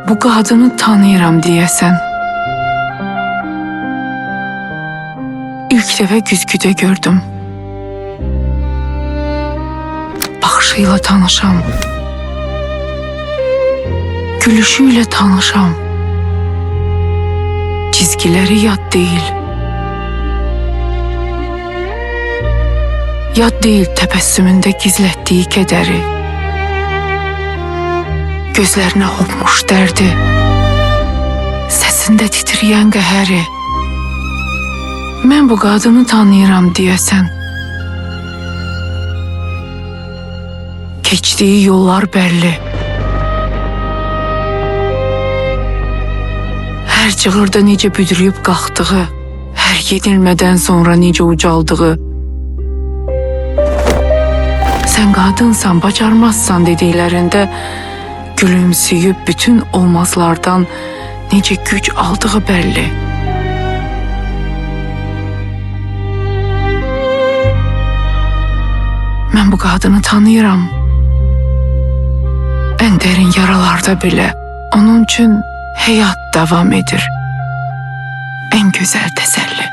Bu qadını tanıyıram deyəsən. İlk dəfə güzgüdə gördüm. Baxışıyla tanışam. Gülüşüyle tanışam. Çizgileri yad değil. Yad değil təbəssümündə gizlətdiyi kədəri. Gözlərinə hopmuş dərdi. Səsində titrəyən qəhəri. Mən bu qadını tanıyıram deyəsən. Keçdiyi yollar bəlli. Hər cığırda necə büdrüyüb qalxdığı, hər yenilmədən sonra necə ucaldığı. Sən qadınsan, bacarmazsan dediklərində gülümsüyüb bütün olmazlardan necə güc aldığı bəlli. Mən bu qadını tanıyıram. Ən dərin yaralarda belə onun üçün həyat davam edir. Ən gözəl təsəlli.